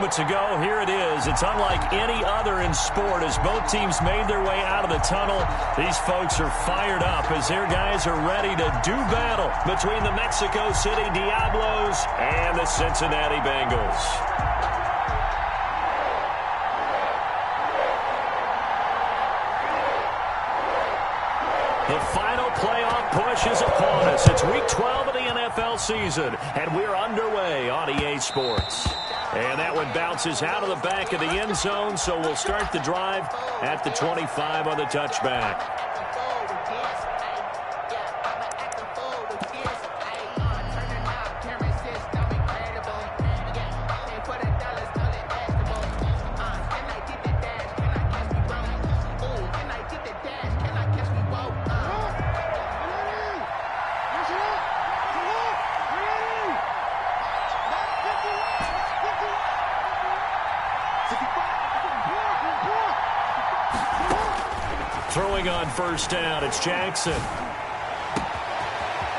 moments ago, here it is. It's unlike any other in sport as both teams made their way out of the tunnel. These folks are fired up as their guys are ready to do battle between the Mexico City Diablos and the Cincinnati Bengals. The final playoff push is upon us. It's Week 12 of the NFL season, and we're underway on EA Sports. And that one bounces out of the back of the end zone, so we'll start the drive at the 25 on the touchback. Throwing on first down, it's Jackson.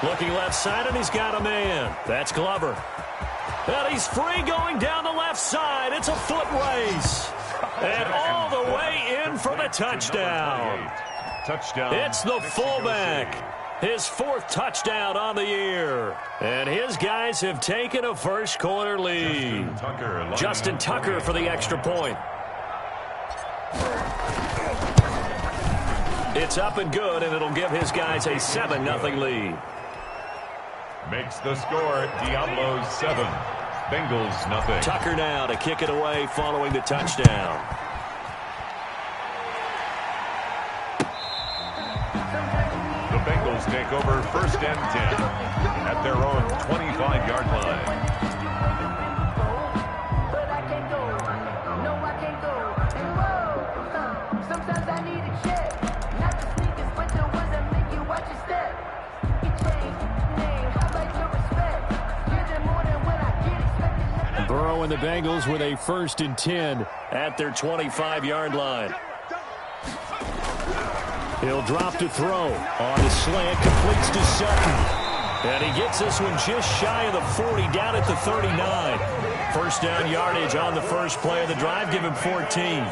Looking left side, and he's got a man. That's Glover. And he's free going down the left side. It's a foot race. And all the way in for the touchdown. It's the fullback. His fourth touchdown on the year. And his guys have taken a first-quarter lead. Justin Tucker for the extra point. It's up and good, and it'll give his guys a 7-0 lead. Makes the score Diablos 7, Bengals nothing. Tucker now to kick it away following the touchdown. The Bengals take over first and 10 at their own 25-yard line. Burrow and the Bengals with a 1st and 10 at their 25-yard line. He'll drop to throw. On the slant, completes to Sutton. And he gets this one just shy of the 40, down at the 39. First down yardage on the first play of the drive. Give him 14.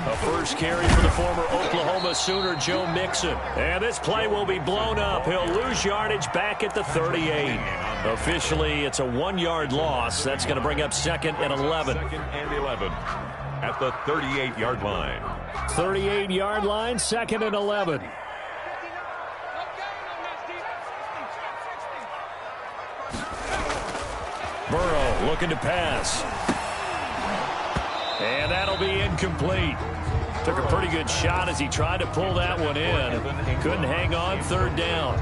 A first carry for the former Oklahoma Sooner, Joe Mixon. And this play will be blown up. He'll lose yardage back at the 38. Officially, it's a 1-yard loss. That's going to bring up 2nd and 11. 2nd and 11 at the 38-yard line. 38-yard line, 2nd and 11. Burrow looking to pass. And that'll be incomplete. Took a pretty good shot as he tried to pull that one in. Couldn't hang on, 3rd down.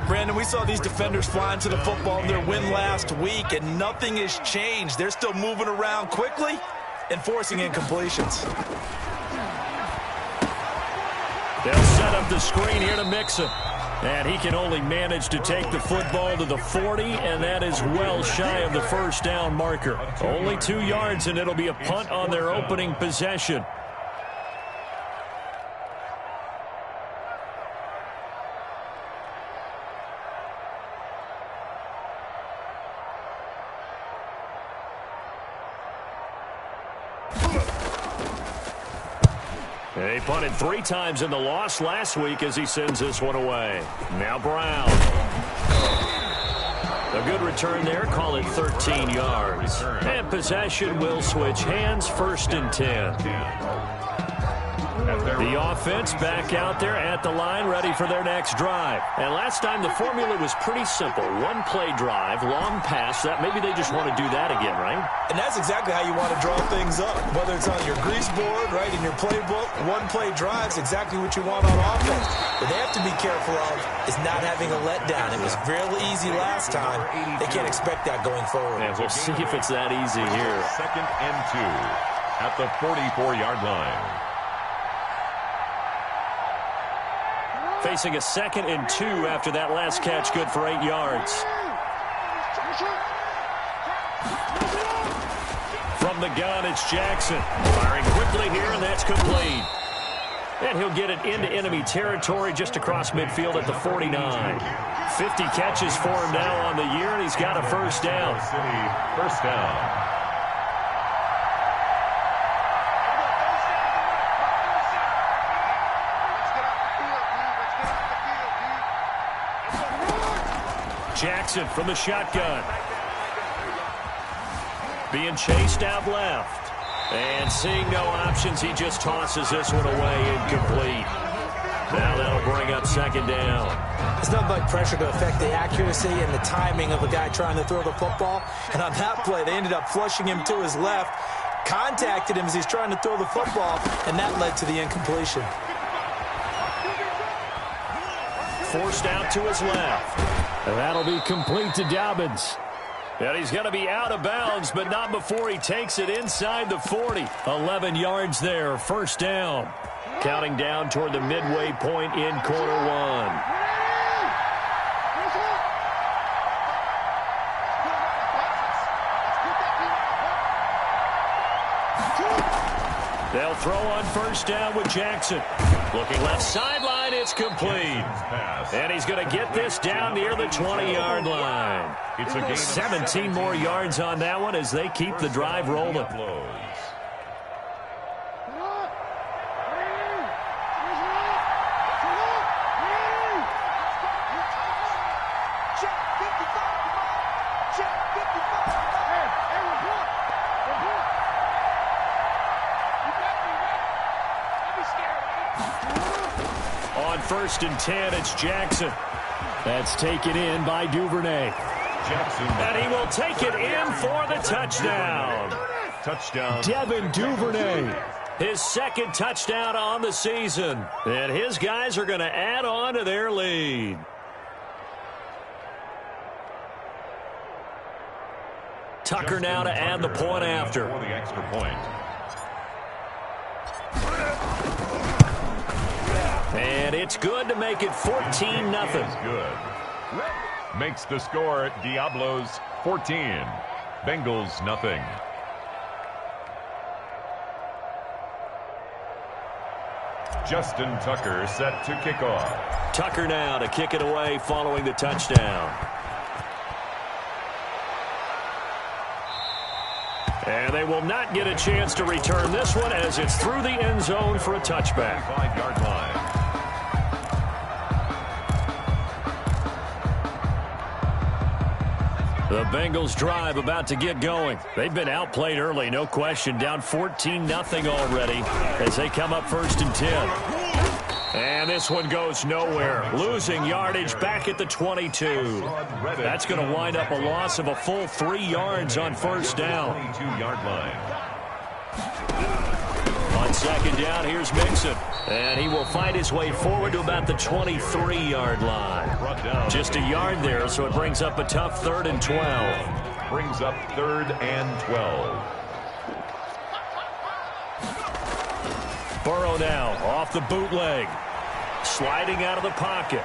Brandon, we saw these defenders flying to the football in their win last week, and nothing has changed. They're still moving around quickly and forcing incompletions. They'll set up the screen here to Mixon. And he can only manage to take the football to the 40, and that is well shy of the first down marker. Only 2 yards, and it'll be a punt on their opening possession. He punted 3 times in the loss last week as he sends this one away. Now Brown. A good return there. Call it 13 yards. And possession will switch hands. 1st and 10. The offense back out there at the line, ready for their next drive. And last time the formula was pretty simple. 1-play drive, long pass. That maybe they just want to do that again, right? And that's exactly how you want to draw things up. Whether it's on your grease board, right, in your playbook, 1-play drive's exactly what you want on offense. What they have to be careful of is not having a letdown. It was fairly easy last time. They can't expect that going forward. And we'll see if it's that easy here. 2nd and 2 at the 44-yard line. Facing a 2nd and 2 after that last catch, good for 8 yards. From the gun, it's Jackson. Firing quickly here, and that's complete. And he'll get it into enemy territory just across midfield at the 49. 50 catches for him now on the year, and he's got a first down. First down. Jackson from the shotgun. Being chased out left. And seeing no options, he just tosses this one away incomplete. Now that'll bring up second down. There's nothing like pressure to affect the accuracy and the timing of a guy trying to throw the football. And on that play, they ended up flushing him to his left, contacted him as he's trying to throw the football, and that led to the incompletion. Forced out to his left. And that'll be complete to Dobbins. And he's going to be out of bounds, but not before he takes it inside the 40. 11 yards there, first down. Counting down toward the midway point in quarter one. They'll throw on first down with Jackson. Looking left sideline, it's complete. And he's going to get this down near the 20-yard line. It's a gain of 17 more yards on that one as they keep the drive rolling. On first and 10, it's Jackson. That's taken in by Duvernay. Jackson. And he will take it in for the touchdown. Touchdown. Devin Duvernay. His second touchdown on the season. And his guys are going to add on to their lead. Tucker now to add the point after. For the extra point. And it's good to make it 14-0. Good. Makes the score Diablos 14. Bengals nothing. Justin Tucker set to kick off. Tucker now to kick it away following the touchdown. And they will not get a chance to return this one as it's through the end zone for a touchback. 5-yard line. The Bengals drive about to get going. They've been outplayed early, no question. Down 14-0 already as they come up first and 10. And this one goes nowhere. Losing yardage back at the 22. That's going to wind up a loss of a full 3 yards on first down. 22-yard line. On second down, here's Mixon. And he will fight his way forward to about the 23-yard line. Just a yard there, so it brings up a tough 3rd and 12. Brings up 3rd and 12. Burrow now off the bootleg. Sliding out of the pocket.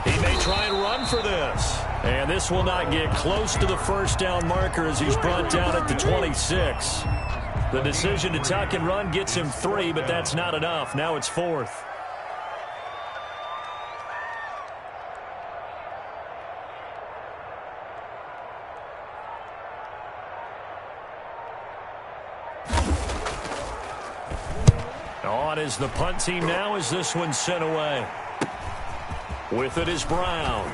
He may try and run for this. And this will not get close to the first down marker as he's brought down at the 26. The decision to tuck and run gets him 3, but that's not enough. Now it's 4th. On is the punt team now as this one's sent away. With it is Brown.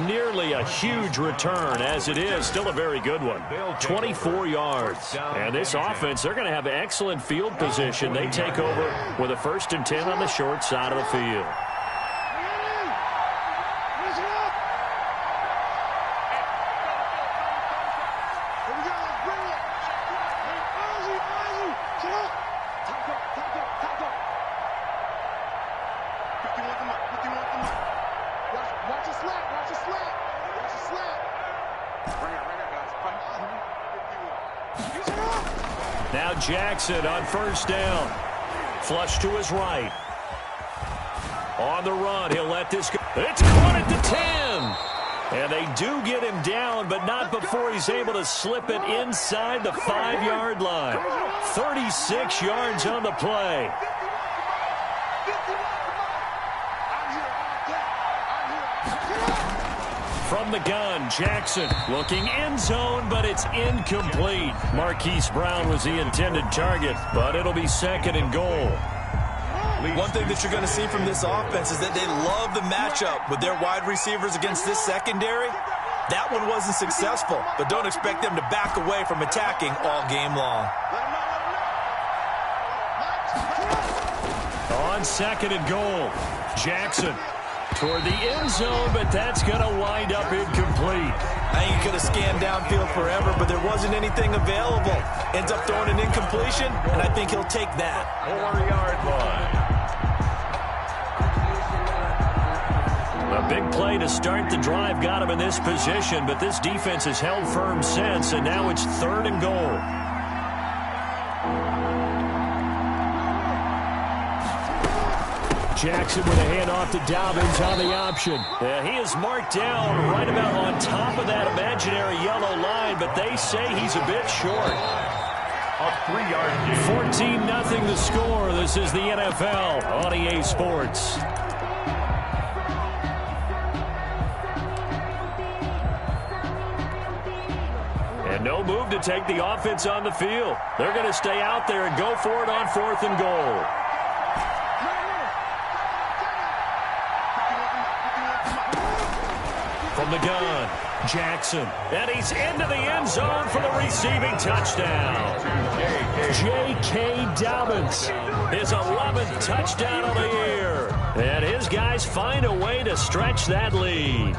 Nearly a huge return, as it is. Still a very good one. 24 yards. And this offense, they're going to have excellent field position. They take over with a 1st and 10 on the short side of the field. Now Jackson on first down. Flush to his right. On the run, he'll let this go. It's caught at the 10. And they do get him down, but not before he's able to slip it inside the 5-yard line. 36 yards on the play. From the gun, Jackson looking end zone, but it's incomplete. Marquise Brown was the intended target, but it'll be 2nd and goal. One thing that you're going to see from this offense is that they love the matchup with their wide receivers against this secondary. That one wasn't successful, but don't expect them to back away from attacking all game long. On 2nd and goal, Jackson toward the end zone, but that's going to wind up incomplete. I think he could have scanned downfield forever, but there wasn't anything available. Ends up throwing an incompletion, and I think he'll take that. 4-yard line. A big play to start the drive got him in this position, but this defense has held firm since, and now it's 3rd and goal. Jackson with a handoff to Dobbins on the option. Yeah, he is marked down right about on top of that imaginary yellow line, but they say he's a bit short. A 3-yard gain. 14-0 the score. This is the NFL on EA Sports. And no move to take the offense on the field. They're going to stay out there and go for it on 4th and goal. From the gun, Jackson. And he's into the end zone for the receiving touchdown. J.K. Dobbins, his 11th touchdown of the year. And his guys find a way to stretch that lead.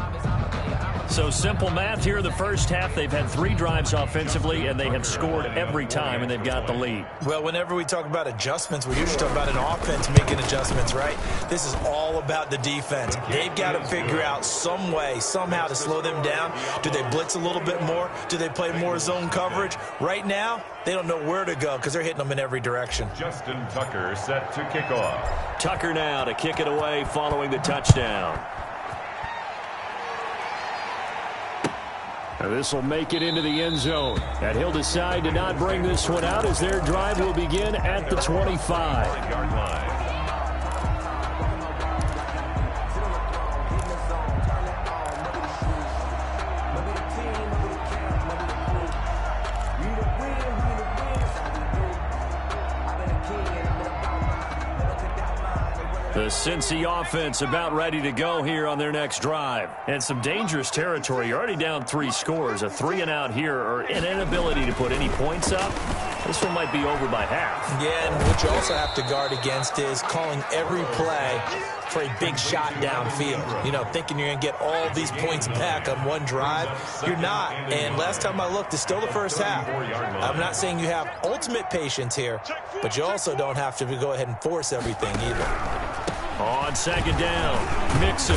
So simple math here in the first half. They've had 3 drives offensively, and they have scored every time, and they've got the lead. Well, whenever we talk about adjustments, we usually talk about an offense making adjustments, right? This is all about the defense. They've got to figure out some way, somehow to slow them down. Do they blitz a little bit more? Do they play more zone coverage? Right now, they don't know where to go because they're hitting them in every direction. Justin Tucker set to kick off. Tucker now to kick it away following the touchdown. And this will make it into the end zone. And he'll decide to not bring this one out as their drive will begin at the 25-yard line. The Cincy offense about ready to go here on their next drive. And some dangerous territory. You're already down 3 scores. A 3-and-out here or an inability to put any points up. This one might be over by half. Yeah, and what you also have to guard against is calling every play for a big shot downfield. You know, thinking you're going to get all these points back on one drive. You're not. And last time I looked, it's still the first half. I'm not saying you have ultimate patience here, but you also don't have to go ahead and force everything either. On 2nd down, Mixon.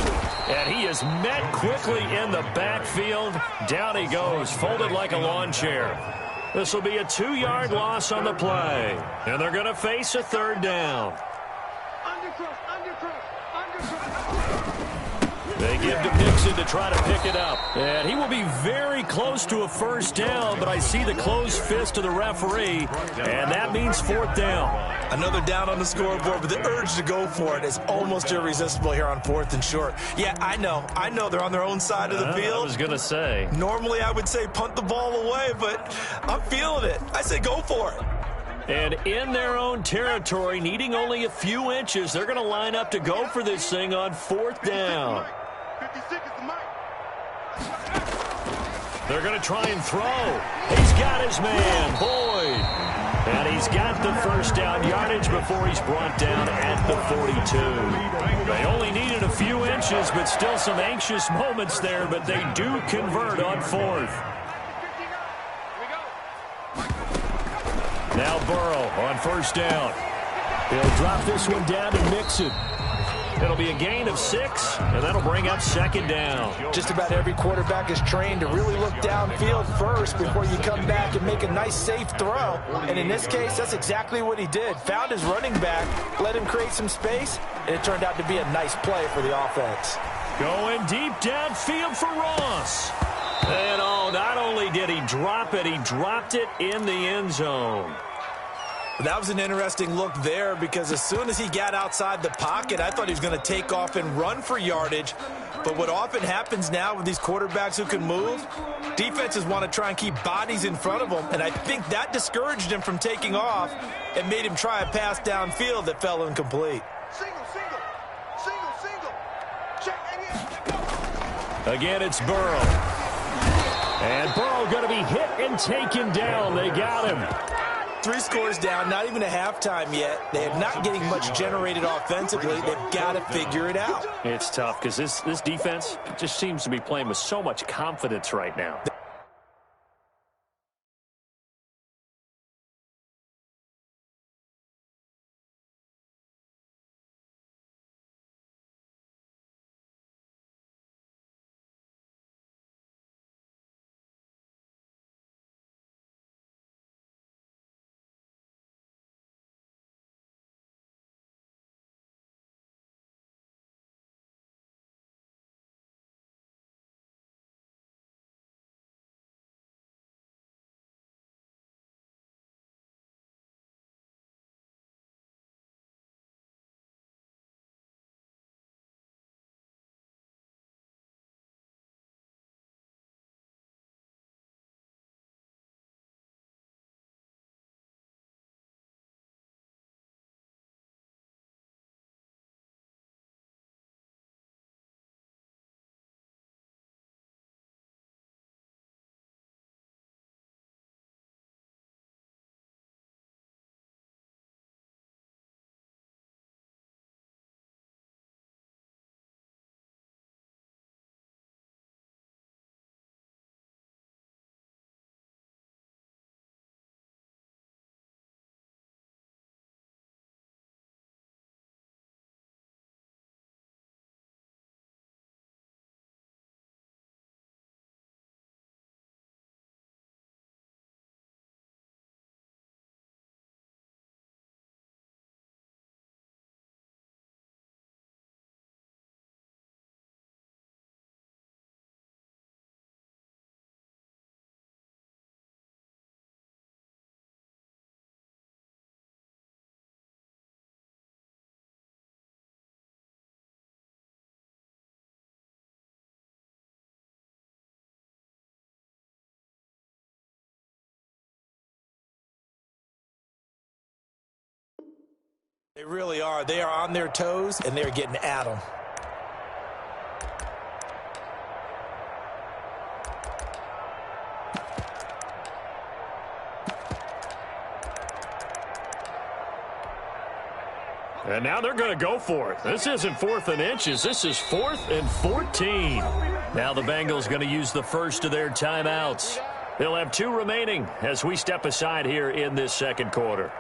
And he is met quickly in the backfield. Down he goes, folded like a lawn chair. This will be a 2-yard loss on the play. And they're going to face a 3rd down. They give to Mixon to try to pick it up. And he will be very close to a 1st down, but I see the closed fist of the referee, and that means 4th down. Another down on the scoreboard, but the urge to go for it is almost irresistible here on 4th and short. Yeah, I know they're on their own side of the field. I was going to say. Normally I would say punt the ball away, but I'm feeling it. I say go for it. And in their own territory, needing only a few inches, they're going to line up to go for this thing on 4th down. They're going to try and throw. He's got his man, Boyd. And he's got the 1st down yardage before he's brought down at the 42. They only needed a few inches, but still some anxious moments there, but they do convert on 4th. Now Burrow on 1st down. He'll drop this one down to Mixon. It'll be a gain of 6, and that'll bring up 2nd down. Just about every quarterback is trained to really look downfield first before you come back and make a nice, safe throw. And in this case, that's exactly what he did. Found his running back, let him create some space, and it turned out to be a nice play for the offense. Going deep downfield for Ross. And not only did he drop it, he dropped it in the end zone. That was an interesting look there because as soon as he got outside the pocket, I thought he was going to take off and run for yardage. But what often happens now with these quarterbacks who can move, defenses want to try and keep bodies in front of them, and I think that discouraged him from taking off and made him try a pass downfield that fell incomplete. Again, it's Burrow. And Burrow going to be hit and taken down. They got him. 3 scores down, not even a halftime yet. They are not getting much generated offensively. They've got to figure it out. It's tough because this defense just seems to be playing with so much confidence right now. They really are. They are on their toes, and they're getting at them. And now they're going to go for it. This isn't 4th and inches. This is 4th and 14. Now the Bengals going to use the first of their timeouts. They'll have 2 remaining as we step aside here in this second quarter.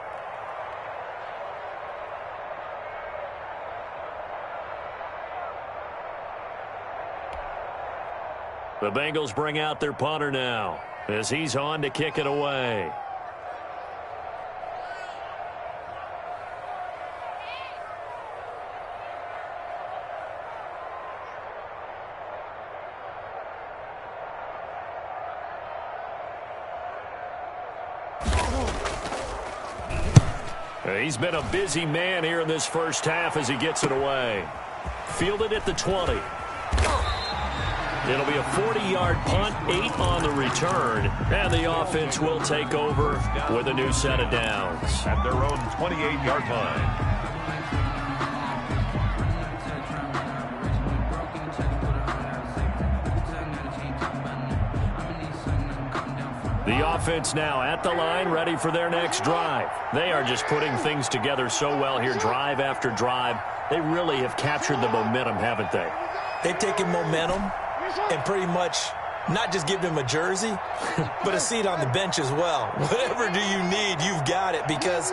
The Bengals bring out their punter now as he's on to kick it away. He's been a busy man here in this first half as he gets it away. Fielded at the 20. It'll be a 40-yard punt, 8 on the return, and the offense will take over with a new set of downs. At their own 28-yard line. The offense now at the line, ready for their next drive. They are just putting things together so well here, drive after drive. They really have captured the momentum, haven't they? They've taken momentum and pretty much not just give him a jersey, but a seat on the bench as well. Whatever do you need, you've got it, because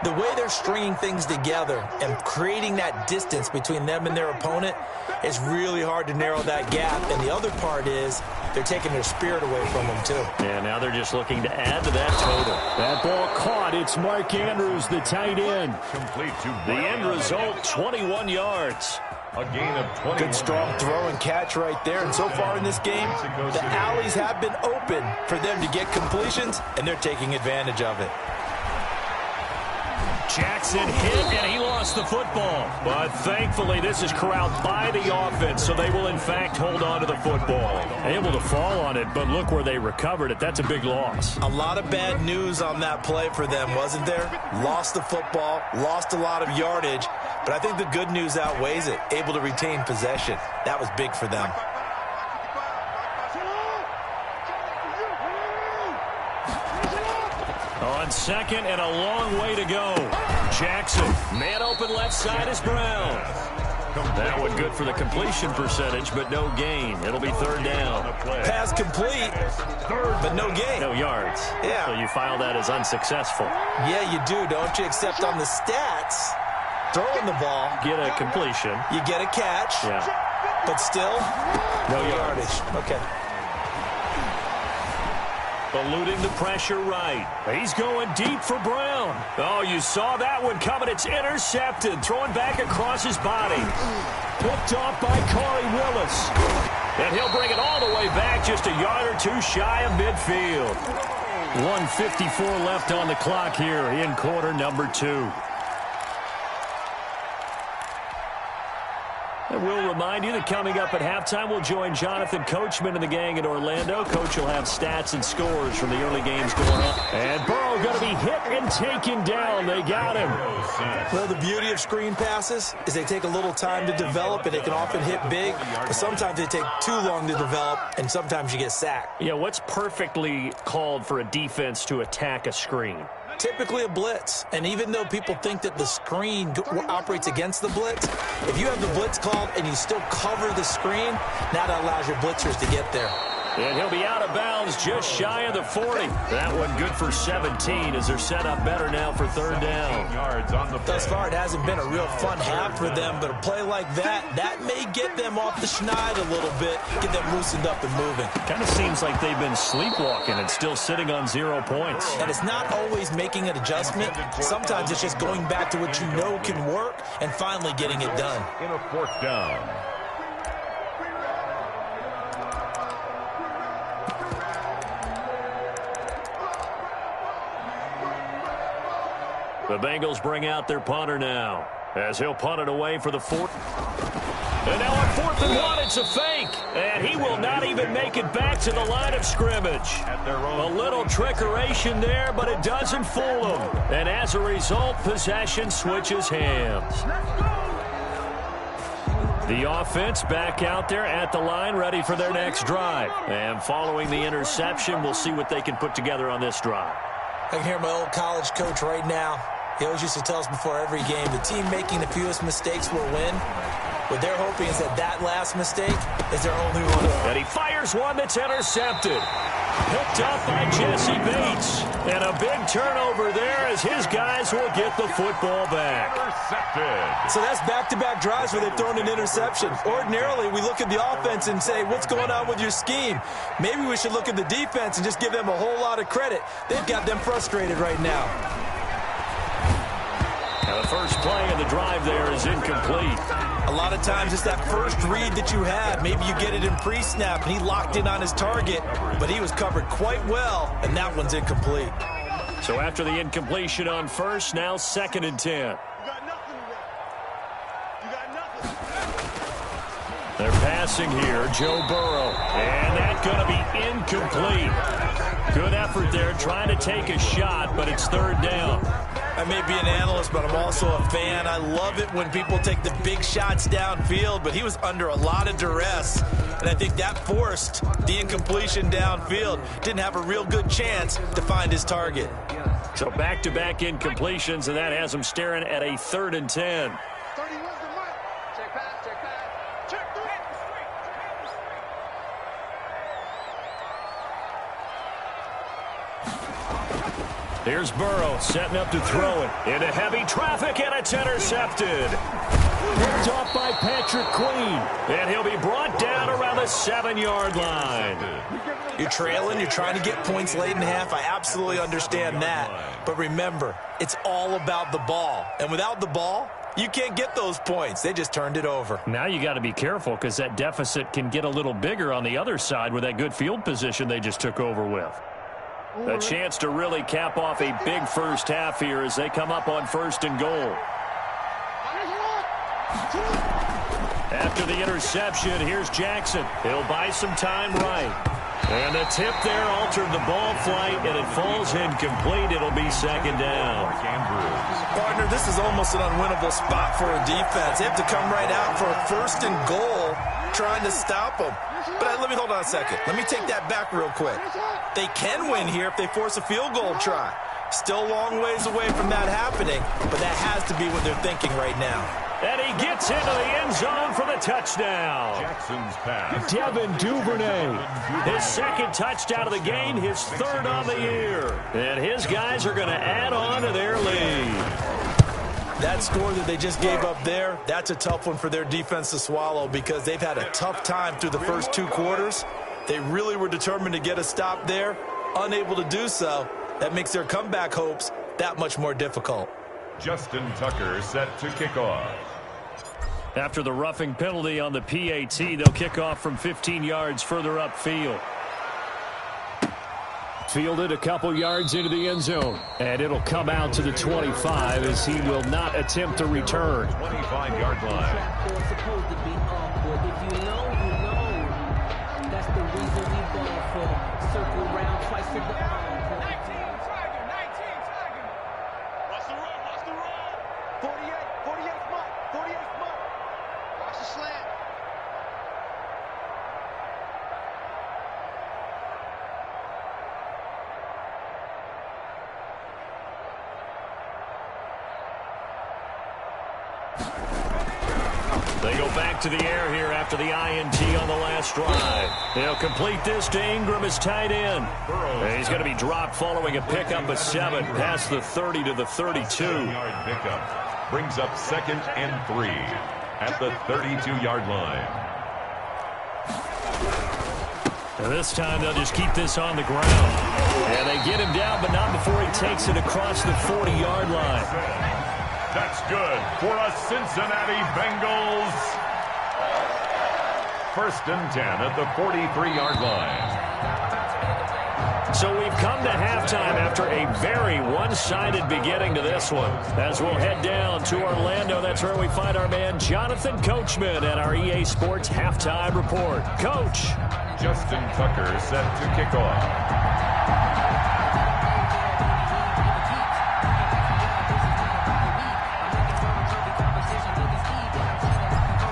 the way they're stringing things together and creating that distance between them and their opponent is really hard to narrow that gap. And the other part is they're taking their spirit away from them, too. Yeah, now they're just looking to add to that total. That ball caught. It's Mark Andrews, the tight end. Complete to the end result, 21 yards. A gain of 20. Good strong throw and catch right there. And so far in this game, the alleys have been open for them to get completions, and they're taking advantage of it. Jackson hit, and he lost the football. But thankfully, this is corralled by the offense, so they will, in fact, hold on to the football. Able to fall on it, but look where they recovered it. That's a big loss. A lot of bad news on that play for them, wasn't there? Lost the football, lost a lot of yardage, but I think the good news outweighs it. Able to retain possession. That was big for them. On second and a long way to go. Jackson, man open left side is Brown. That one good for the completion percentage, but no gain. It'll be third down. Pass complete, but no gain. No yards. Yeah. So you file that as unsuccessful. Yeah, you do, don't you? Except on the stats, throwing the ball. Get a completion. You get a catch. Yeah. But still, no yardage. Okay. Eluding the pressure right. He's going deep for Brown. Oh, you saw that one coming. It's intercepted. Throwing back across his body. Picked off by Corey Willis. And he'll bring it all the way back, just a yard or two shy of midfield. 1:54 left on the clock here in quarter number 2. And we'll remind you that coming up at halftime, we'll join Jonathan Coachman and the gang in Orlando. Coach will have stats and scores from the early games going on. And Burrow going to be hit and taken down. They got him. Well, the beauty of screen passes is they take a little time to develop, and they can often hit big. But sometimes they take too long to develop, and sometimes you get sacked. Yeah, what's perfectly called for a defense to attack a screen? Typically a blitz, and even though people think that the screen operates against the blitz, if you have the blitz called and you still cover the screen, now that allows your blitzers to get there. And he'll be out of bounds just shy of the 40. That one good for 17 as they're set up better now for third down. Yards on the play. Thus far, it hasn't been a real fun half for them, but a play like that may get them off the schneid a little bit, get them loosened up and moving. Kind of seems like they've been sleepwalking and still sitting on 0 points. And it's not always making an adjustment. Sometimes it's just going back to what you know can work and finally getting it done. In a fourth down. The Bengals bring out their punter now as he'll punt it away for the fourth. And now on 4th and 1, it's a fake. And he will not even make it back to the line of scrimmage. A little trickeration there, but it doesn't fool him. And as a result, possession switches hands. The offense back out there at the line, ready for their next drive. And following the interception, we'll see what they can put together on this drive. I can hear my old college coach right now. He always used to tell us before every game, the team making the fewest mistakes will win. What they're hoping is that last mistake is their only one. And he fires one that's intercepted. Picked up by Jesse Bates. And a big turnover there as his guys will get the football back. Intercepted. So that's back-to-back drives where they've thrown an interception. Ordinarily, we look at the offense and say, what's going on with your scheme? Maybe we should look at the defense and just give them a whole lot of credit. They've got them frustrated right now. Now the first play of the drive there is incomplete. A lot of times it's that first read that you have. Maybe you get it in pre-snap, and he locked in on his target, but he was covered quite well, and that one's incomplete. So after the incompletion on first, now 2nd and 10. They're passing here, Joe Burrow, and that's going to be incomplete. Good effort there, trying to take a shot, but it's third down. I may be an analyst, but I'm also a fan. I love it when people take the big shots downfield, but he was under a lot of duress, and I think that forced the incompletion downfield. Didn't have a real good chance to find his target. So back-to-back incompletions, and that has him staring at a 3rd and 10. Here's Burrow setting up to throw it into heavy traffic, and it's intercepted. Picked off by Patrick Queen, and he'll be brought down around the 7-yard line. You're trailing, you're trying to get points late in half. I absolutely understand that. But remember, it's all about the ball. And without the ball, you can't get those points. They just turned it over. Now you got to be careful because that deficit can get a little bigger on the other side with that good field position they just took over with. A chance to really cap off a big first half here as they come up on 1st and goal. After the interception, here's Jackson. He'll buy some time right. And the tip there altered the ball flight, and it falls incomplete. It'll be 2nd down. Partner, this is almost an unwinnable spot for a defense. They have to come right out for a 1st and goal trying to stop them. But let me hold on a second. Let me take that back real quick. They can win here if they force a field goal try. Still a long ways away from that happening, but that has to be what they're thinking right now. And he gets into the end zone for the touchdown. Jackson's pass. Devin Duvernay. His 2nd touchdown of the game, his 3rd on the year. And his guys are going to add on to their lead. That score that they just gave up there, that's a tough one for their defense to swallow because they've had a tough time through the first 2 quarters. They really were determined to get a stop there, unable to do so. That makes their comeback hopes that much more difficult. Justin Tucker set to kick off. After the roughing penalty on the PAT, they'll kick off from 15 yards further upfield. Fielded a couple yards into the end zone. And it'll come out to the 25 as he will not attempt to return. 25-yard line. That's the reason we ball for. Circle round twice to the 19 Tiger. Watch the run. 48 Monk. Watch the slant. They go back to the air here after the INT on the last drive. He'll complete this to Ingram as tight end. And he's going to be dropped following a pickup of 7 past the 30 to the 32. 7-yard pickup brings up 2nd and 3 at the 32-yard line. And this time they'll just keep this on the ground. And they get him down, but not before he takes it across the 40-yard line. That's good for a Cincinnati Bengals. 1st and 10 at the 43-yard line. So we've come to halftime after a very one-sided beginning to this one. As we'll head down to Orlando, that's where we find our man Jonathan Coachman at our EA Sports Halftime Report. Coach. Justin Tucker set to kick off.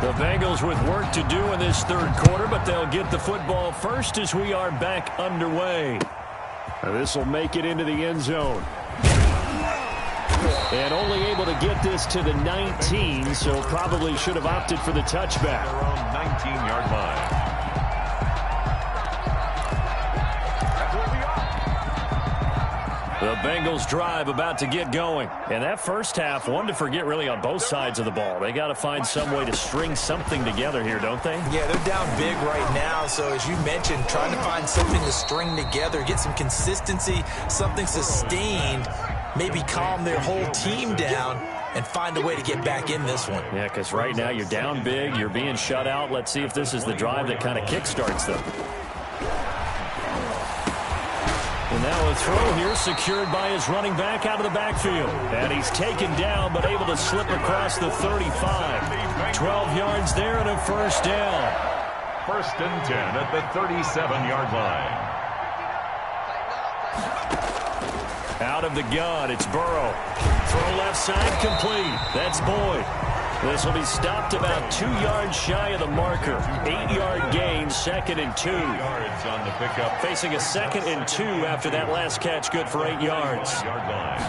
The Bengals with work to do in this 3rd quarter, but they'll get the football first as we are back underway. This will make it into the end zone. And only able to get this to the 19, so probably should have opted for the touchback. Their own 19-yard line. The Bengals drive about to get going. And that first half, one to forget really on both sides of the ball. They got to find some way to string something together here, don't they? Yeah, they're down big right now. So as you mentioned, trying to find something to string together, get some consistency, something sustained, maybe calm their whole team down and find a way to get back in this one. Yeah, because right now you're down big, you're being shut out. Let's see if this is the drive that kind of kickstarts them. And now a throw here secured by his running back out of the backfield. And he's taken down but able to slip across the 35. 12 yards there and a 1st down. 1st and 10 at the 37-yard line. Out of the gun, it's Burrow. Throw left side complete. That's Boyd. This will be stopped about 2 yards shy of the marker. 8-yard gain, 2nd and 2. Yards on the pickup. Facing a 2nd and 2 after that last catch, good for 8 yards. Yard line.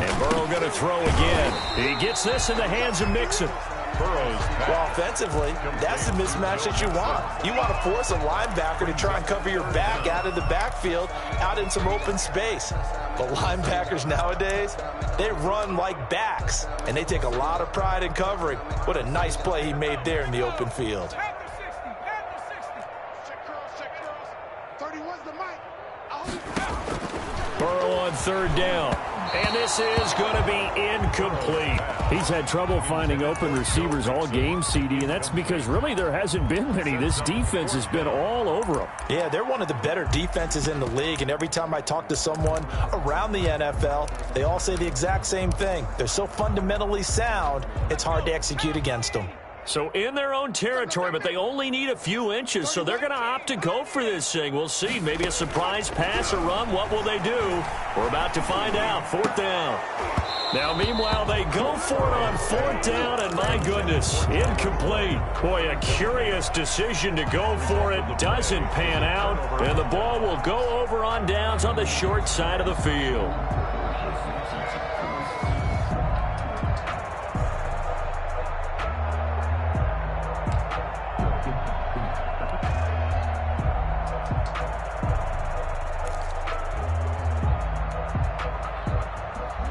And Burrow going to throw again. He gets this in the hands of Mixon. Burrow's pass. Well, offensively, that's the mismatch that you want. You want to force a linebacker to try and cover your back out of the backfield, out in some open space. But linebackers nowadays, they run like backs, and they take a lot of pride in covering. What a nice play he made there in the open field. Check cross. 31's the mic. Burrow on third down. And this is going to be incomplete. He's had trouble finding open receivers all game, CD, and that's because really there hasn't been many. This defense has been all over them. Yeah, they're one of the better defenses in the league, and every time I talk to someone around the NFL, they all say the exact same thing. They're so fundamentally sound, it's hard to execute against them. So in their own territory, but they only need a few inches, so they're going to opt to go for this thing. We'll see. Maybe a surprise pass or run. What will they do? We're about to find out. Fourth down. Now, meanwhile, they go for it on fourth down, and my goodness, incomplete. Boy, a curious decision to go for it. Doesn't pan out, and the ball will go over on downs on the short side of the field.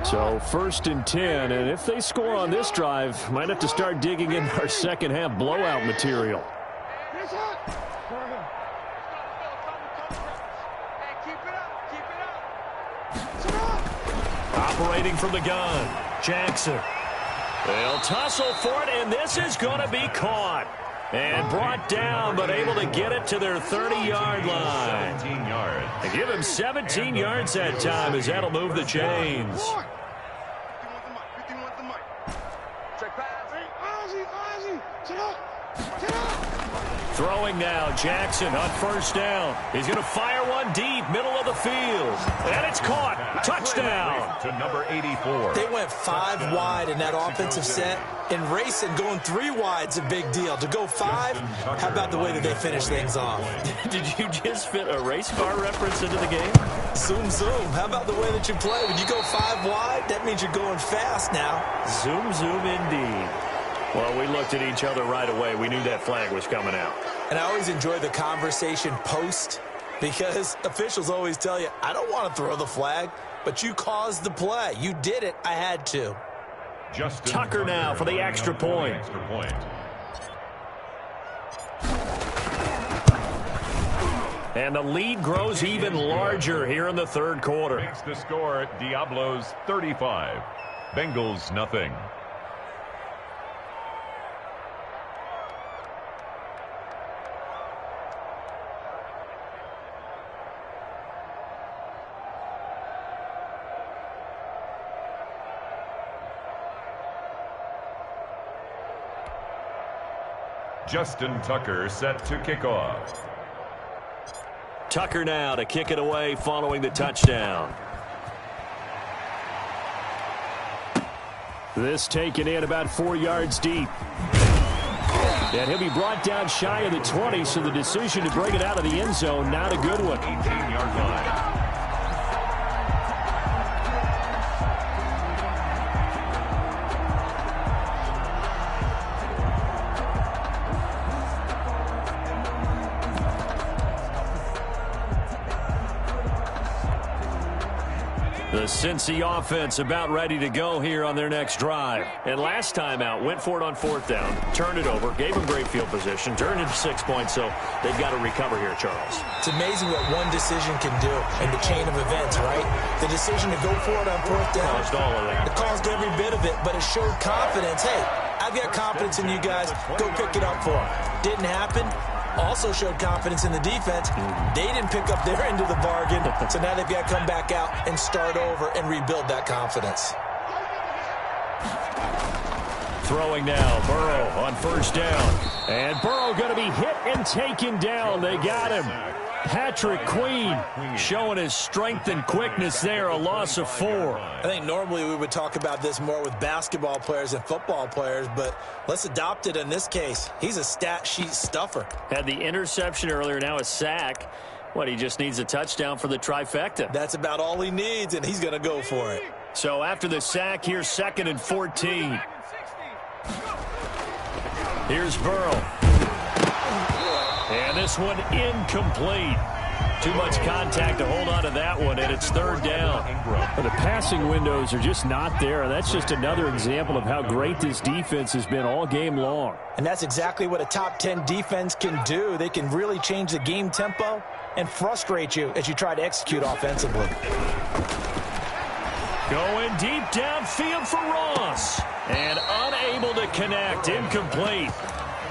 So first and 10, and if they score on this drive, might have to start digging in our second half blowout material. Operating from the gun, Jackson. They'll tussle for it, and this is going to be caught. And brought down, but able to get it to their 30-yard line. 17 yards. They give him 17 yards that time, as that'll move the chains. Throwing now, Jackson on first down. He's going to fire one deep, middle of the field. And it's caught. Touchdown. To number 84. They went 5 wide in that offensive set, and racing going 3 wide's a big deal. To go 5, how about the way that they finish things off? Did you just fit a race car reference into the game? Zoom, zoom. How about the way that you play? When you go 5 wide, that means you're going fast now. Zoom, zoom indeed. Well, we looked at each other right away. We knew that flag was coming out. And I always enjoy the conversation post, because officials always tell you, I don't want to throw the flag, but you caused the play. You did it. I had to. Justin Tucker now for the extra point. And the lead grows even larger here in the third quarter. Makes the score Diablos 35. Bengals nothing. Justin Tucker set to kick off. Tucker now to kick it away following the touchdown. This taken in about 4 yards deep. And he'll be brought down shy of the 20, so the decision to bring it out of the end zone, not a good one. 18-yard line. The Cincy offense about ready to go here on their next drive. And last time out, went for it on fourth down, turned it over, gave them great field position, turned it to 6 points, so they've got to recover here, Charles. It's amazing what one decision can do in the chain of events, right? The decision to go for it on fourth down. Caused all of that. It caused every bit of it, but it showed confidence. Hey, I've got confidence in you guys. Go pick it up for them. Didn't happen. Also showed confidence in the defense. They didn't pick up their end of the bargain, so now they've got to come back out and start over and rebuild that confidence. Throwing now, Burrow on first down. And Burrow going to be hit and taken down. They got him. Patrick Queen showing his strength and quickness there, a loss of 4. I think normally we would talk about this more with basketball players and football players, but let's adopt it in this case. He's a stat sheet stuffer. Had the interception earlier, now a sack. What, he just needs a touchdown for the trifecta. That's about all he needs, and he's going to go for it. So after the sack, here's 2nd and 14. Here's Burrow. And this one incomplete. Too much contact to hold on to that one, and it's third down. Well, the passing windows are just not there. That's just another example of how great this defense has been all game long. And that's exactly what a top 10 defense can do. They can really change the game tempo and frustrate you as you try to execute offensively. Going deep downfield for Ross. And unable to connect. Incomplete.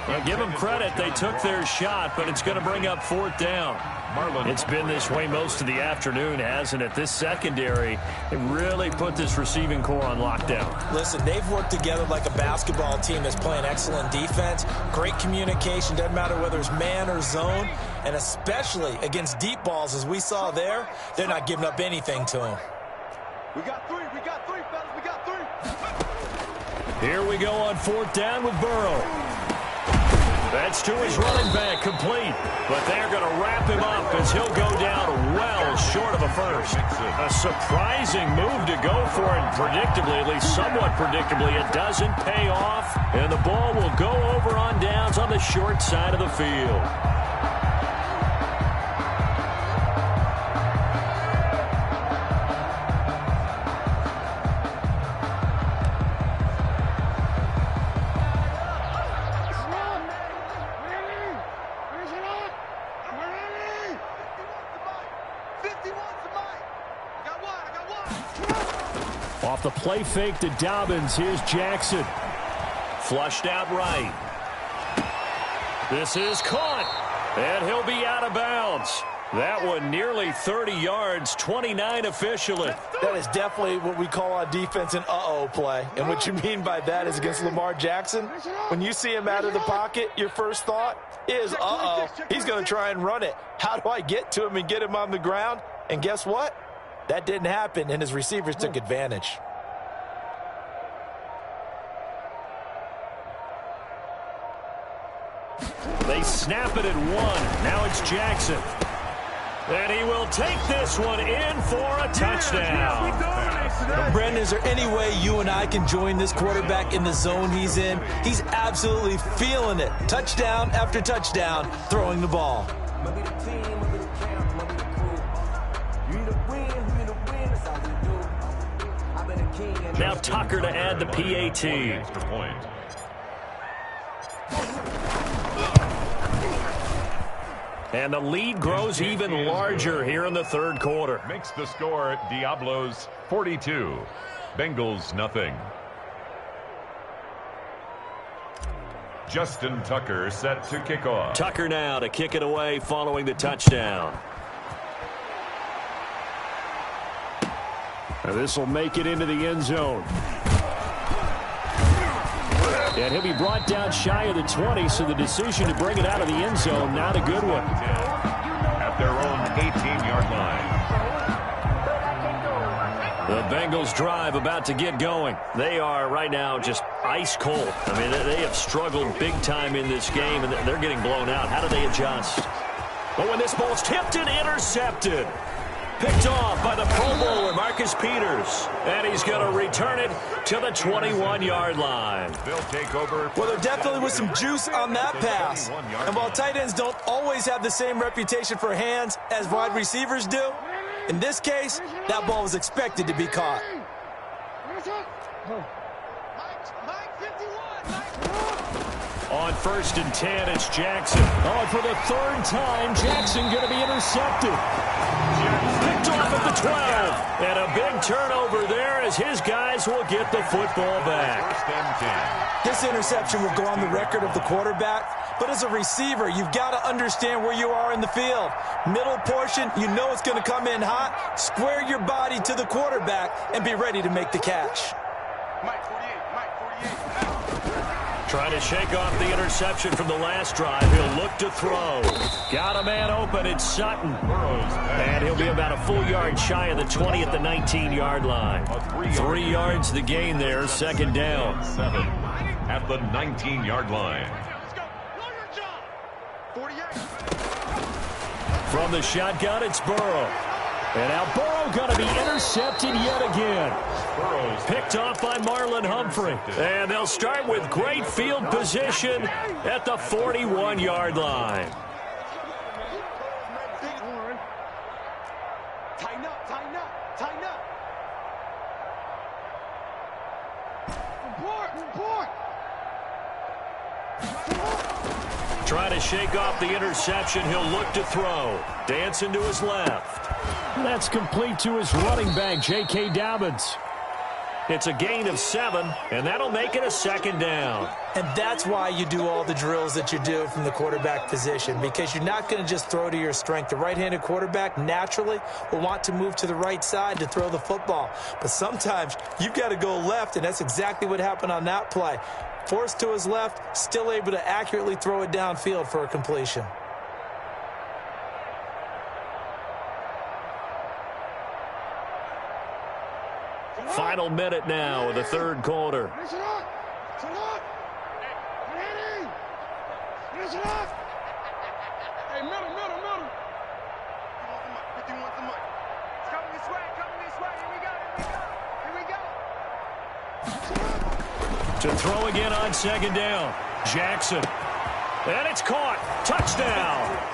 Well, give them credit. They took their shot, but it's going to bring up 4th down. It's been this way most of the afternoon, hasn't it? This secondary, it really put this receiving core on lockdown. Listen, they've worked together like a basketball team that's playing excellent defense. Great communication. Doesn't matter whether it's man or zone. And especially against deep balls, as we saw there, they're not giving up anything to them. We got three, fellas, we got 3. Here we go on 4th down with Burrow. That's to his running back, complete. But they're going to wrap him up as he'll go down well short of a first. A surprising move to go for it, predictably, at least somewhat predictably. It doesn't pay off, and the ball will go over on downs on the short side of the field. Off the play fake to Dobbins, here's Jackson. Flushed out right. This is caught, and he'll be out of bounds. That one nearly 30 yards, 29 officially. That is definitely what we call on defense an uh-oh play. And what you mean by that is against Lamar Jackson, when you see him out of the pocket, your first thought is, uh-oh, he's going to try and run it. How do I get to him and get him on the ground? And guess what? That didn't happen, and his receivers took advantage. They snap it at 1. Now it's Jackson. And he will take this one in for a touchdown. Brandon, is there any way you and I can join this quarterback in the zone he's in? He's absolutely feeling it. Touchdown after touchdown, throwing the ball. Now Tucker to add the PAT. Extra point. And the lead grows even larger here in the 3rd quarter. Makes the score Diablos 42. Bengals nothing. Justin Tucker set to kick off. Tucker now to kick it away following the touchdown. Now this will make it into the end zone. And he'll be brought down shy of the 20, so the decision to bring it out of the end zone, not a good one. At their own 18-yard line. The Bengals drive about to get going. They are right now just ice cold. I mean, they have struggled big time in this game, and they're getting blown out. How do they adjust? Oh, and this ball's tipped and intercepted. Picked off by the Pro Bowler, Marcus Peters. And he's going to return it to the 21-yard line. They'll take over. Well, there definitely was some juice on that pass. And while tight ends don't always have the same reputation for hands as wide receivers do, in this case, that ball was expected to be caught. On 1st and 10, it's Jackson. Oh, for the 3rd time, Jackson going to be intercepted. Picked off at the 12. And a big turnover there as his guys will get the football back. 1st and 10. This interception will go on the record of the quarterback, but as a receiver, you've got to understand where you are in the field. Middle portion, you know it's going to come in hot. Square your body to the quarterback and be ready to make the catch. Mike 48. Trying to shake off the interception from the last drive. He'll look to throw. Got a man open. It's Sutton. And he'll be about a full yard shy of the 20 at the 19-yard line. 3 yards the gain there. 2nd down. 7 at the 19-yard line. From the shotgun, it's Burrow. And now Burrow going to be intercepted yet again. Picked off by Marlon Humphrey. And they'll start with great field position at the 41-yard line. Tighten up, tighten up, tighten up. Report. Trying to shake off the interception. He'll look to throw. Dancing to his left. That's complete to his running back, J.K. Dobbins. It's a gain of 7, and that'll make it a second down. And that's why you do all the drills that you do from the quarterback position, because you're not going to just throw to your strength. The right-handed quarterback naturally will want to move to the right side to throw the football. But sometimes you've got to go left, and that's exactly what happened on that play. Forced to his left, still able to accurately throw it downfield for a completion. Final minute now of the third quarter. To throw again on second down. Jackson. And it's caught. Touchdown.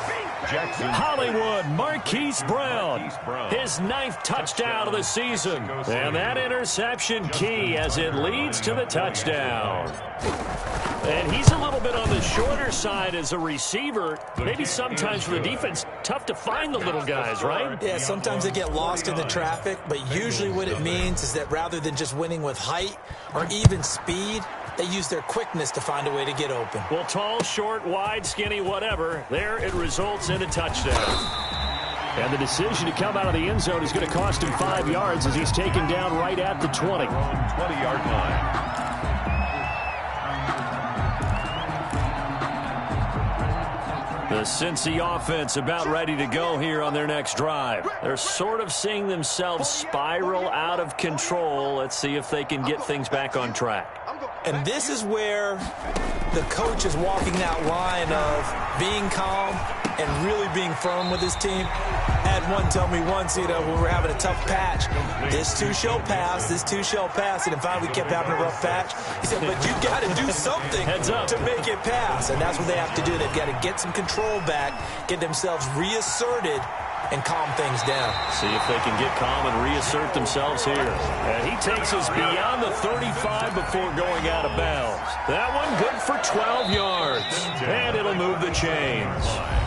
Jackson. Hollywood, Marquise Brown. His 9th touchdown of the season. And that interception key as it leads to the touchdown. And he's a little bit on the shorter side as a receiver. Maybe sometimes for the defense, tough to find the little guys, right? Yeah, sometimes they get lost in the traffic, but usually what it means is that rather than just winning with height or even speed, they use their quickness to find a way to get open. Well, tall, short, wide, skinny, whatever, there it results in a touchdown. And the decision to come out of the end zone is going to cost him 5 yards as he's taken down right at the 20. 20-yard line. The Cincy offense about ready to go here on their next drive. They're sort of seeing themselves spiral out of control. Let's see if they can get things back on track. And this is where the coach is walking that line of being calm and really being firm with his team. I had one tell me once, when we were having a tough patch, this too shall pass, this too shall pass. And finally we kept having a rough patch. He said, but you got to do something to make it pass. And that's what they have to do. They've got to get some control back, get themselves reasserted, and calm things down. See if they can get calm and reassert themselves here. And he takes us beyond the 35 before going out of bounds. That one good for 12 yards. And it'll move the chains.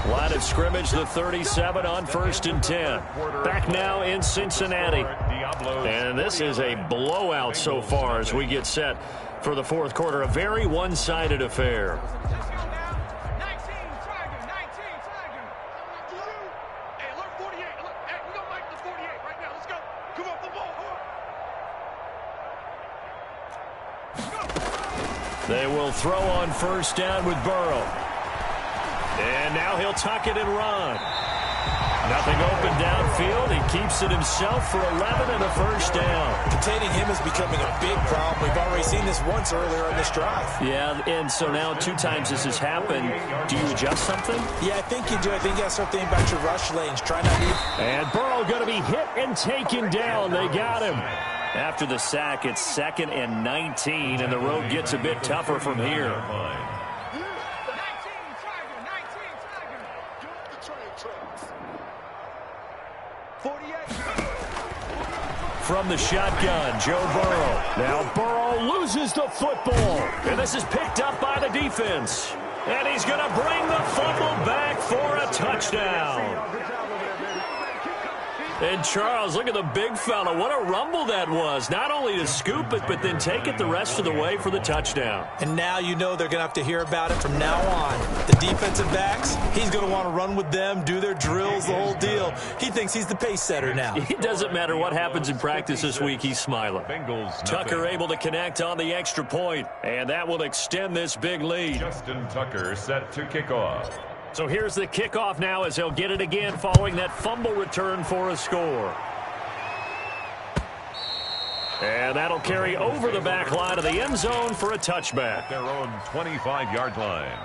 Line of scrimmage, the 37 on 1st and 10. Back now in Cincinnati. And this is a blowout so far as we get set for the fourth quarter. A very one-sided affair. They will throw on 1st down with Burrow. And now he'll tuck it and run. Nothing open downfield. He keeps it himself for 11 and a 1st down. Containing him is becoming a big problem. We've already seen this once earlier on this drive. Yeah, and so now 2 times this has happened. Do you adjust something? Yeah, I think you do. I think you got to start thinking about your rush lanes. Try not to... And Burrow going to be hit and taken down. They got him. After the sack, it's 2nd and 19, and the road gets a bit tougher from here. From the shotgun, Joe Burrow. Now Burrow loses the football. And this is picked up by the defense. And he's going to bring the fumble back for a touchdown. And Charles, look at the big fella. What a rumble that was. Not only to scoop it, but then take it the rest of the way for the touchdown. And now you know they're going to have to hear about it from now on. The defensive backs, he's going to want to run with them, do their drills, the whole deal. He thinks he's the pace setter now. It doesn't matter what happens in practice this week. He's smiling. Tucker able to connect on the extra point, and that will extend this big lead. Justin Tucker set to kick off. So here's the kickoff now as he'll get it again following that fumble return for a score. And that'll carry over the back line of the end zone for a touchback. Their own 25-yard line.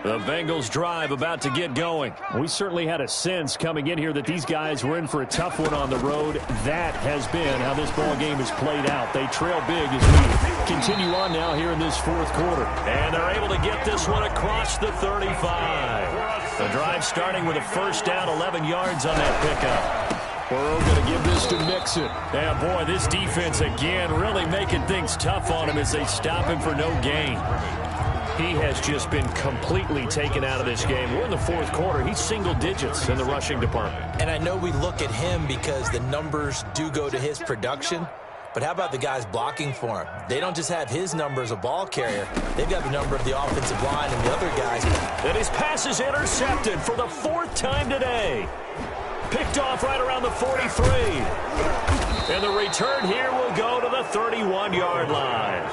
The Bengals drive about to get going. We certainly had a sense coming in here that these guys were in for a tough one on the road. That has been how this ball game has played out. They trail big as we continue on now here in this fourth quarter. And they're able to get this one across the 35. The drive starting with a 1st down, 11 yards on that pickup. Burrow going to give this to Mixon. And, boy, this defense again really making things tough on him as they stop him for no gain. He has just been completely taken out of this game. We're in the fourth quarter. He's single digits in the rushing department. And I know we look at him because the numbers do go to his production. But how about the guys blocking for him? They don't just have his number as a ball carrier. They've got the number of the offensive line and the other guys. And his pass is intercepted for the fourth time today. Picked off right around the 43. And the return here will go to the 31-yard line.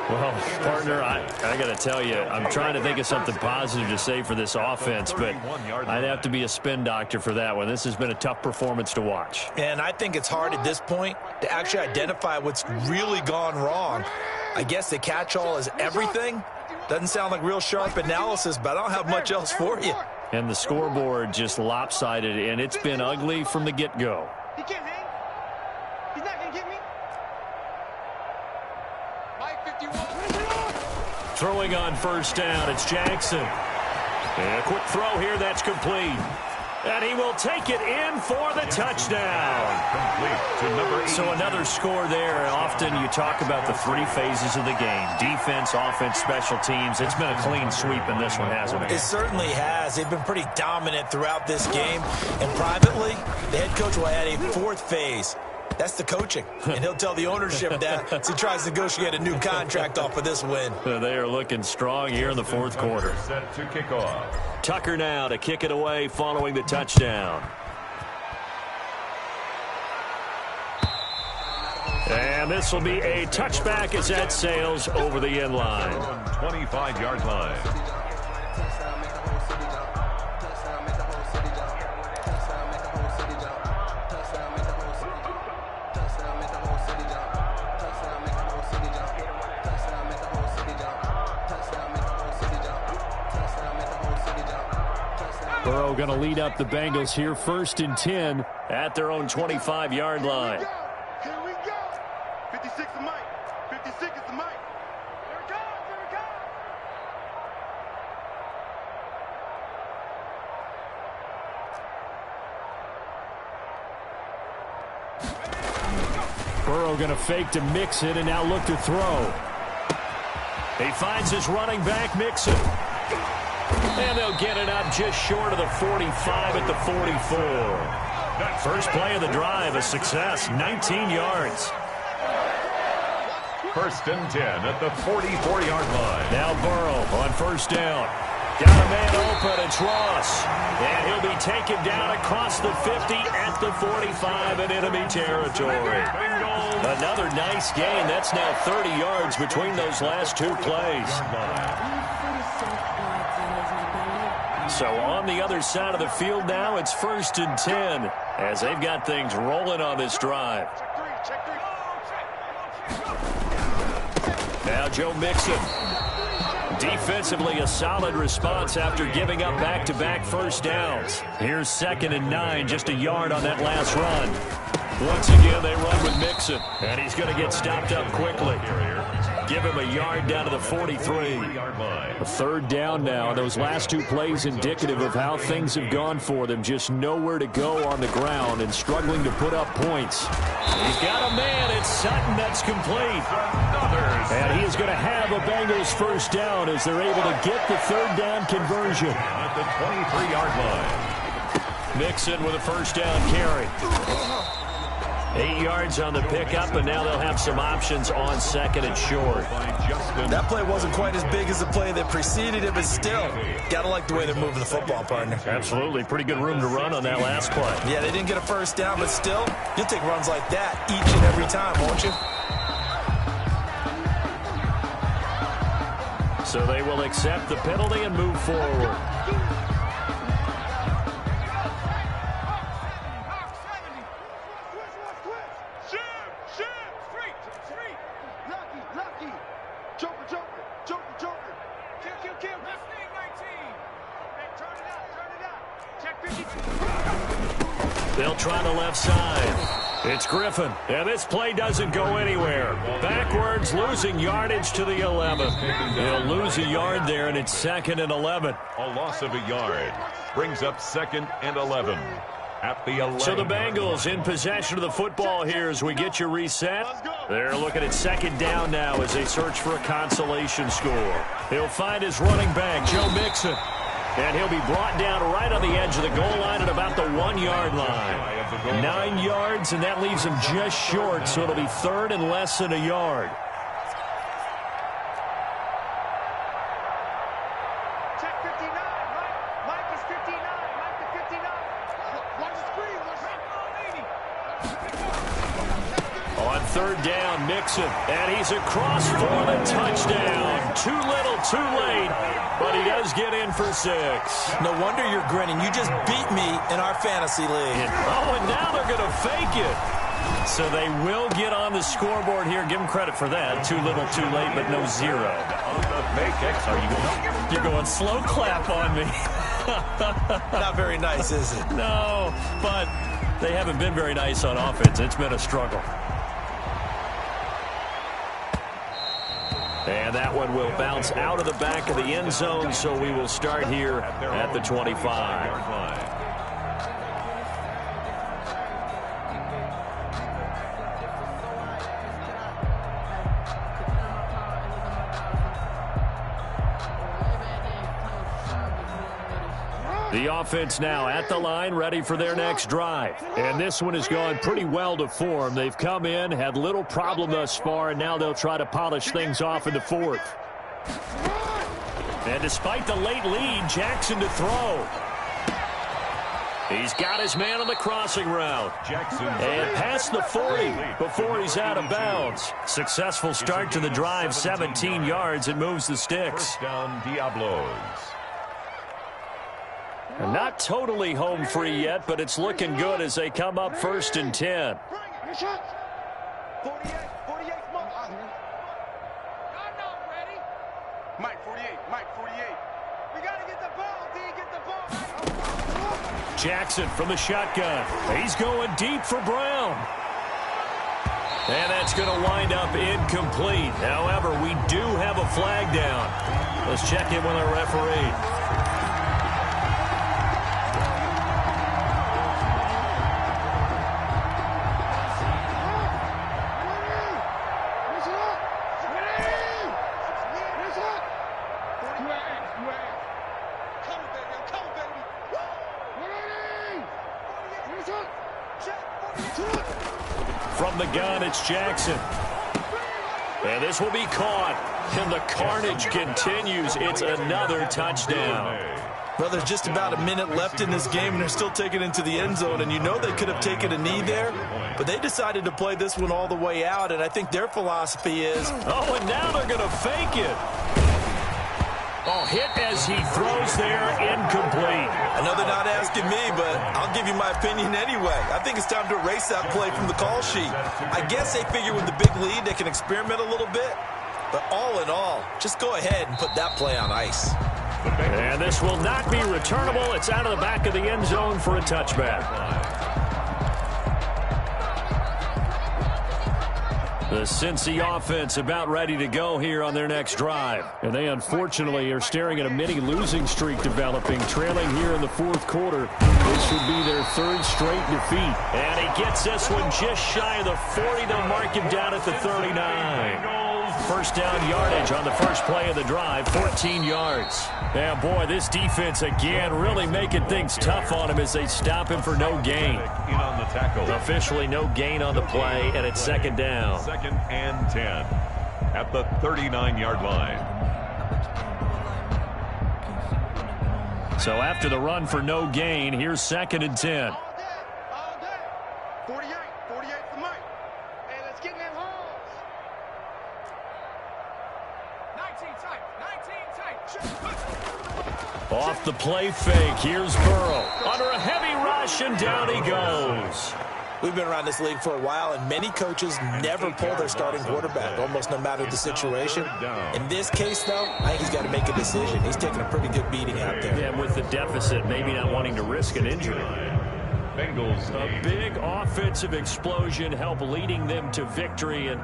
Well, partner, I got to tell you, I'm trying to think of something positive to say for this offense, but I'd have to be a spin doctor for that one. This has been a tough performance to watch. And I think it's hard at this point to actually identify what's really gone wrong. I guess the catch-all is everything. Doesn't sound like real sharp analysis, but I don't have much else for you. And the scoreboard just lopsided, and it's been ugly from the get-go. He can't hang. He's not going to get me. Mike 51. Throwing on first down, it's Jackson. And a quick throw here, that's complete. And he will take it in for the touchdown. Complete to number 8. So another score there. Often you talk about the three phases of the game. Defense, offense, special teams. It's been a clean sweep in this one, hasn't it? It certainly has. They've been pretty dominant throughout this game. And privately, the head coach will add a fourth phase. That's the coaching. And he'll tell the ownership that as he tries to negotiate a new contract off of this win. They are looking strong here in the fourth quarter. Set to kick off. Tucker now to kick it away following the touchdown. And this will be a touchback as that sails over the end line. 25-yard line. Burrow going to lead up the Bengals here, 1st and 10 at their own 25-yard line. Here we go. 56 is Mike. 56 is the Mike. Here it goes. Here it goes. Burrow going to fake to Mixon and now look to throw. He finds his running back, Mixon. And they'll get it up just short of the 45 at the 44. First play of the drive, a success, 19 yards. 1st and 10 at the 44-yard line. Now Burrow on first down. Got a man open, it's Ross. And he'll be taken down across the 50 at the 45 in enemy territory. Another nice gain. That's now 30 yards between those last two plays. So on the other side of the field now, it's 1st and 10 as they've got things rolling on this drive. Now Joe Mixon. Defensively, a solid response after giving up back-to-back first downs. Here's 2nd and 9, just a yard on that last run. Once again, they run with Mixon, and he's going to get stopped up quickly. Give him a yard down to the 43. A 3rd down now. Those last two plays indicative of how things have gone for them. Just nowhere to go on the ground and struggling to put up points. He's got a man. It's Sutton that's complete. And he is going to have a Bengals first down as they're able to get the 3rd down conversion. At the 23-yard line. Mixon with a first down carry. 8 yards on the pickup, and now they'll have some options on 2nd and short. That play wasn't quite as big as the play that preceded it, but still, got to like the way they're moving the football, partner. Absolutely. Pretty good room to run on that last play. Yeah, they didn't get a first down, but still, you'll take runs like that each and every time, won't you? So they will accept the penalty and move forward. They'll try the left side. It's Griffin, and this play doesn't go anywhere. Backwards, losing yardage to the 11. They'll lose a yard there, and it's 2nd and 11. A loss of a yard brings up 2nd and 11. at the 11. So the Bengals in possession of the football here as we get you reset. They're looking at second down now as they search for a consolation score. He'll find his running back, Joe Mixon. And he'll be brought down right on the edge of the goal line at about the 1-yard line. 9 yards, and that leaves him just short, so it'll be third and less than a yard. Check 59. Mike is 59. Mike is 59. Watch the screen. On third down, Mixon, and he's across for the touchdown. Too little, too late, but he does get in for 6. No wonder you're grinning. You just beat me in our fantasy league. Oh, and now they're going to fake it. So they will get on the scoreboard here. Give them credit for that. Too little, too late, but no 0. You're going slow clap on me. Not very nice, is it? No, but they haven't been very nice on offense. It's been a struggle. And that one will bounce out of the back of the end zone, so we will start here at the 25. The offense now at the line, ready for their next drive. And this one has gone pretty well to form. They've come in, had little problem thus far, and now they'll try to polish things off in the fourth. And despite the late lead, Jackson to throw. He's got his man on the crossing route. And past the 40 before he's out of bounds. Successful start to the drive, 17 yards. It moves the sticks. First down, Diablos. Not totally home free yet, but it's looking good as they come up 1st and 10. 48, 48, Mike. I'm not ready. Mike, 48, Mike, 48. We got to get the ball, D, get the ball. Jackson from the shotgun. He's going deep for Brown. And that's going to wind up incomplete. However, we do have a flag down. Let's check in with our referee. From the gun, it's Jackson. And this will be caught. And the carnage continues. It's another touchdown. Well, there's just about a minute left in this game, and they're still taking it into the end zone. And you know they could have taken a knee there, but they decided to play this one all the way out. And I think their philosophy is... Oh, and now they're going to fake it. Oh, hit as he throws there, incomplete. I know they're not asking me, but I'll give you my opinion anyway. I think it's time to erase that play from the call sheet. I guess they figure with the big lead they can experiment a little bit. But all in all, just go ahead and put that play on ice. And this will not be returnable. It's out of the back of the end zone for a touchback. The Cincy offense about ready to go here on their next drive. And they unfortunately are staring at a mini losing streak developing, trailing here in the fourth quarter. This would be their 3rd straight defeat. And he gets this one just shy of the 40. They'll mark him down at the 39. First down yardage on the first play of the drive, 14 yards. Yeah, boy, this defense again really making things tough on him as they stop him for no gain. In on the tackle. Officially no gain on the play, and it's 2nd down. 2nd and 10 at the 39-yard line. So after the run for no gain, here's 2nd and 10. All day. 48 for Mike. Hey, let's get in them holes. 19 tight. Off the play fake, here's Burrow. Under a heavy rush, and down he goes. We've been around this league for a while, and many coaches never pull their starting quarterback, almost no matter the situation. In this case, though, I think he's got to make a decision. He's taking a pretty good beating out there. Yeah, with the deficit, maybe not wanting to risk an injury. Bengals A big offensive explosion helped leading them to victory. And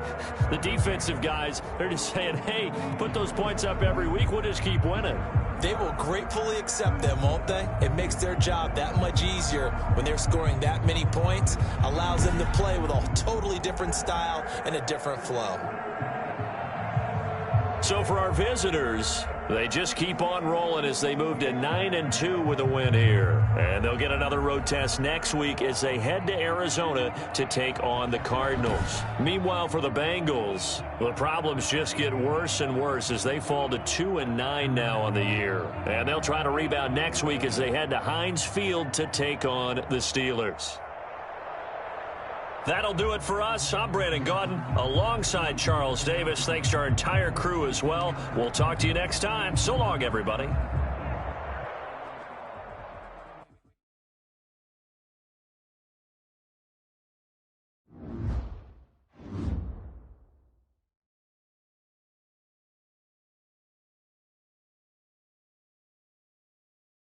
the defensive guys, they're just saying, hey, put those points up every week. We'll just keep winning. They will gratefully accept them, won't they? It makes their job that much easier when they're scoring that many points. Allows them to play with a totally different style and a different flow. So for our visitors, they just keep on rolling as they move to 9-2 with a win here. And they'll get another road test next week as they head to Arizona to take on the Cardinals. Meanwhile, for the Bengals, the problems just get worse and worse as they fall to 2-9 now on the year. And they'll try to rebound next week as they head to Heinz Field to take on the Steelers. That'll do it for us. I'm Brandon Gaudin alongside Charles Davis. Thanks to our entire crew as well. We'll talk to you next time. So long, everybody.